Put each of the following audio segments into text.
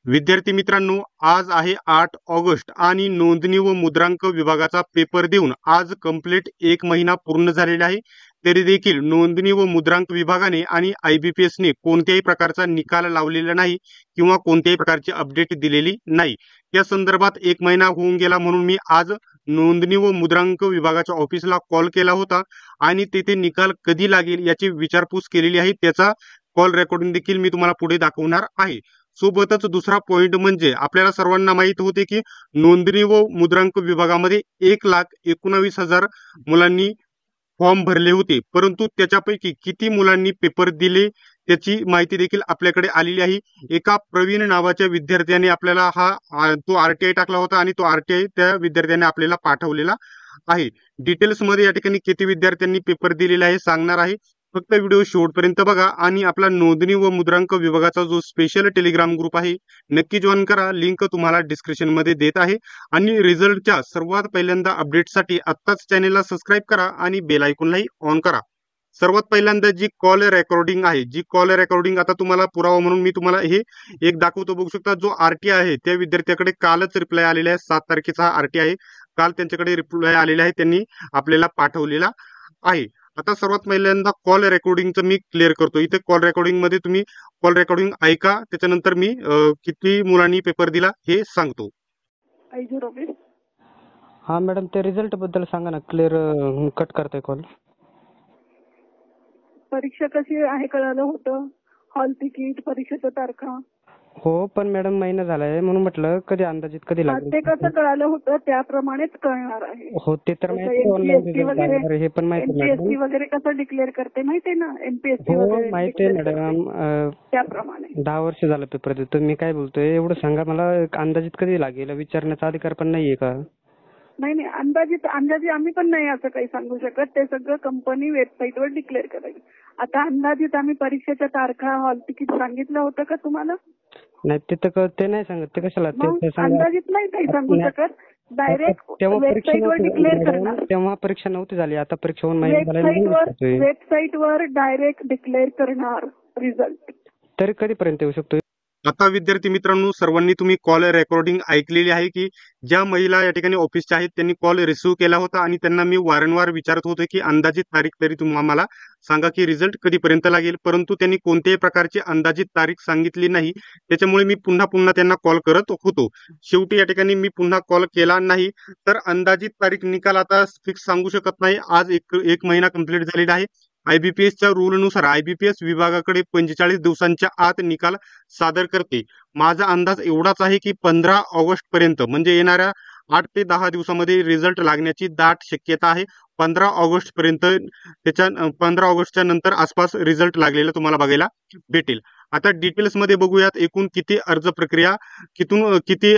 विद्यार्थी मित्रांनो, आज आहे 8 ऑगस्ट आणि नोंदणी व मुद्रांक विभागाचा पेपर देऊन आज कंप्लीट 1 महिना पूर्ण झालेला आहे। तरी देखील नोंदणी व मुद्रांक विभागाने आणि IBPSने कोणत्याही प्रकारचा निकाल लावलेला नाही किंवा कोणत्याही प्रकारची अपडेट दिलेली नाही। या संदर्भात 1 महिना होऊन गेला म्हणून मी आज नोंदणी व मुद्रांक विभागाच्या ऑफिसला कॉल केला होता आणि तेथे निकाल कधी लागेल याची विचारपूस केलेली आहे। त्याचा कॉल रेकॉर्डिंग देखील मी तुम्हाला पुढे दाखवणार आहे। सोबतच दुसरा पॉइंट म्हणजे आपल्याला सर्वांना माहित होते की नोंदणी व मुद्रांक विभागामध्ये 1,19,000 मुलांनी फॉर्म भरले होते, परंतु त्याच्यापैकी किती मुलांनी पेपर दिले त्याची माहिती देखील आपल्याकडे आलेली आहे। एका प्रवीण नावाच्या विद्यार्थ्याने आपल्याला तो RTI टाकला होता आणि तो RTI त्या विद्यार्थ्याने आपल्याला पाठवलेला आहे। डिटेल्स मध्ये या ठिकाणी किती विद्यार्थ्यांनी पेपर दिलेला आहे सांगणार आहे। फक्त व्हिडिओ शेवटपर्यंत बघा आणि आपला नोंदणी व मुद्रांक विभागाचा जो स्पेशल टेलिग्राम ग्रुप आहे नक्की जॉइन करा। लिंक तुम्हाला डिस्क्रिप्शन मध्ये देत आहे आणि रिझल्टच्या सर्वात पहिल्यांदा अपडेटसाठी आत्ताच चॅनेलला सबस्क्राइब करा आणि बेल आयकॉनलाही ऑन करा। सर्वात पहिल्यांदा जी कॉल रेकॉर्डिंग आहे, जी कॉल रेकॉर्डिंग आता तुम्हाला पुरावा म्हणून मी तुम्हाला हे एक दाखवतो। बघू शकता जो RTI आहे त्या विद्यार्थ्याकडे कालच रिप्लाय आलेला आहे। 7 तारखेचा RTI आहे, काल त्यांच्याकडे रिप्लाय आलेला आहे, त्यांनी आपल्याला पाठवलेला आहे। आता सर्वात पहिल्यांदा कॉल रेकॉर्डिंगचं मी क्लिअर करतो। इथे कॉल रेकॉर्डिंग मध्ये तुम्ही कॉल रेकॉर्डिंग ऐका, त्याच्यानंतर मी किती मुलांनी पेपर दिला हे सांगतो। हा मॅडम, ते रिझल्ट बद्दल सांगा ना, क्लिअर कट करताय कॉल। परीक्षा कशी आहे कळालं होतं, हॉल तिकीट, परीक्षेच्या तारखा। हो, पण मॅडम महिना झालाय म्हणून म्हटलं कधी अंदाजित कधी लागेल ते कसं कळालं होतं त्याप्रमाणेच कळणार आहे। हो, ते तर माहिती MPSC वगैरे हे पण माहिती MPSC वगैरे कसं डिक्लेअर करते माहिती आहे ना, MPSC हो वगैरे माहिती आहे मॅडम, त्याप्रमाणे 10 वर्ष झालं पेपर देतो मी। काय बोलतोय एवढं सांगा मला, अंदाजित कधी लागेल विचारण्याचा अधिकार पण नाहीये का? नाही, अंदाजित आम्ही पण नाही असं काही सांगू शकत, ते सगळं कंपनी वेबसाईटवर डिक्लेअर करायचं। आता अंदाजित आम्ही परीक्षेच्या तारखा, हॉल तिकीट सांगितलं होतं का तुम्हाला? नाही, ते नाही सांगत, ते कशाला अंदाजित नाही काही सांगू शकत, डायरेक्ट वेबसाईटवर डिक्लेअर करणार। तेव्हा परीक्षा नव्हती झाली, आता परीक्षा होऊन महिना वेबसाईटवर डायरेक्ट डिक्लेअर करणार रिझल्ट। तरी कधीपर्यंत येऊ शकतो? आता विद्यार्थी मित्रांनो, सर्वांनी तुम्ही कॉल रेकॉर्डिंग ऐकलेली आहे की ज्या महिला या ठिकाणी ऑफिसच्या आहेत त्यांनी कॉल रिसिव्ह केला होता आणि त्यांना मी वारंवार विचारत होतो की अंदाजित तारीख तरी तुम्ही आम्हाला सांगा की रिझल्ट कधीपर्यंत लागेल, परंतु त्यांनी कोणत्याही प्रकारची अंदाजित तारीख सांगितली नाही। त्याच्यामुळे मी पुन्हा त्यांना कॉल करत होतो। शेवटी या ठिकाणी मी पुन्हा कॉल केला नाही, तर अंदाजित तारीख निकाल आता फिक्स सांगू शकत नाही। आज एक महिना कंप्लीट झालेला आहे। IBPSच्या रूलनुसार IBPS विभागाकडे 45 दिवसांच्या आत निकाल सादर करते। माझा अंदाज एवढाच आहे की 15 ऑगस्ट पर्यंत म्हणजे येणाऱ्या 8 ते 10 दिवसामध्ये रिझल्ट लागण्याची दाट शक्यता आहे। 15 ऑगस्ट पर्यंत 15 ऑगस्टच्या नंतर आसपास रिझल्ट लागलेला तुम्हाला बघायला भेटेल। आता डिटेल्स मध्ये बघूयात, एकूण किती अर्ज प्रक्रिया, किती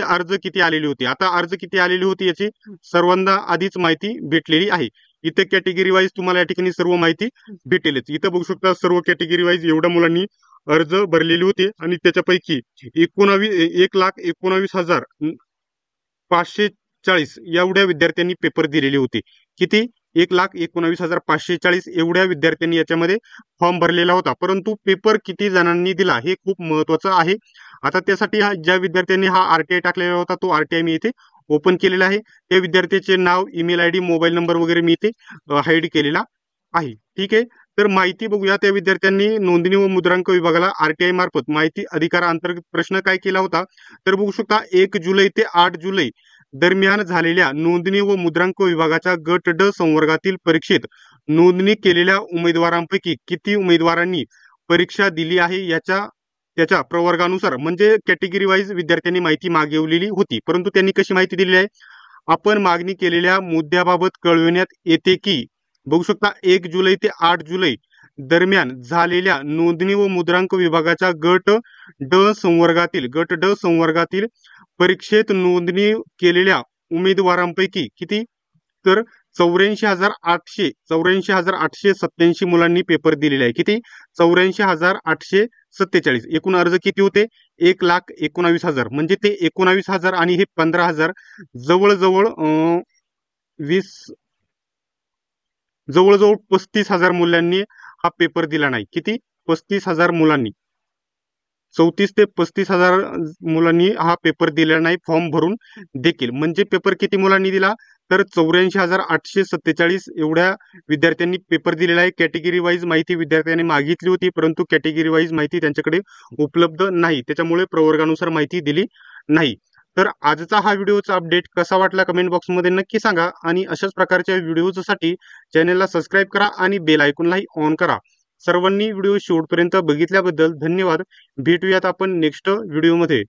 आलेली होती। आता अर्ज किती आलेली होती याची सर्वांना आधीच माहिती भेटलेली आहे। इथे कॅटेगरी वाईज तुम्हाला या ठिकाणी सर्व माहिती भेटेलच। इथे बघू शकता सर्व कॅटेगरी वाईज एवढ्या मुलांनी अर्ज भरलेले होते आणि त्याच्यापैकी 1,19,540 एवढ्या विद्यार्थ्यांनी पेपर दिलेले होते। किती? 1,19,540 एवढ्या विद्यार्थ्यांनी याच्यामध्ये फॉर्म भरलेला होता, परंतु पेपर किती जणांनी दिला हे खूप महत्वाचं आहे। आता त्यासाठी ज्या विद्यार्थ्यांनी RTI टाकलेला होता तो RTI मी इथे ओपन केलेला आहे। त्या विद्यार्थ्याचे नाव, ईमेल ID, मोबाईल नंबर वगैरे मी इथे हाईड केलेला आहे। ठीक आहे, तर माहिती बघूया। त्या विद्यार्थ्यांनी नोंदणी व मुद्रांक विभागाला RTI मार्फत माहिती अधिकारांतर्गत प्रश्न काय केला होता, तर बघू शकता 1 जुलै ते 8 जुलै दरम्यान झालेल्या नोंदणी व मुद्रांक विभागाच्या गट ड संवर्गातील परीक्षेत नोंदणी केलेल्या उमेदवारांपैकी किती उमेदवारांनी परीक्षा दिली आहे त्याच्या प्रवर्गानुसार म्हणजे कॅटेगरी वाईज विद्यार्थ्यांनी माहिती मागवलेली होती। परंतु त्यांनी कशी माहिती दिलेली आहे, आपण मागणी केलेल्या मुद्द्याबाबत कळविण्यात येते की बघू शकता 1 जुलै ते 8 जुलै दरम्यान झालेल्या नोंदणी व मुद्रांक विभागाच्या गट ड संवर्गातील परीक्षेत नोंदणी केलेल्या उमेदवारांपैकी किती, तर 84,887 मुलांनी पेपर दिलेले आहे। किती? 84,847। एकूण अर्ज किती होते? 1,19,000 म्हणजे ते 19,000 आणि हे 15,000 जवळजवळ 35,000 मुलांनी हा पेपर दिला नाही। किती? 35,000 मुलांनी। 34 ते 35,000 मुलांनी हा पेपर दिलेला नाही फॉर्म भरून देखील. म्हणजे पेपर किती मुलांनी दिला तर 84,847 एवढ्या विद्यार्थ्यांनी पेपर दिलेला आहे. कॅटेगरी वाईज माहिती विद्यार्थ्यांनी मागितली होती, परंतु कॅटेगरी वाईज माहिती त्यांच्याकडे उपलब्ध नाही, त्याच्यामुळे प्रवर्गानुसार माहिती दिली नाही. तर आजचा हा व्हिडिओचा अपडेट कसा वाटला कमेंट बॉक्समध्ये नक्की सांगा आणि अशाच प्रकारच्या व्हिडिओसाठी चॅनलला सबस्क्राईब करा आणि बेल आयकॉनलाही ऑन करा. सर्वांनी व्हिडिओ शेवटपर्यंत बघितल्याबद्दल धन्यवाद. भेटूयात आपण नेक्स्ट व्हिडिओमध्ये.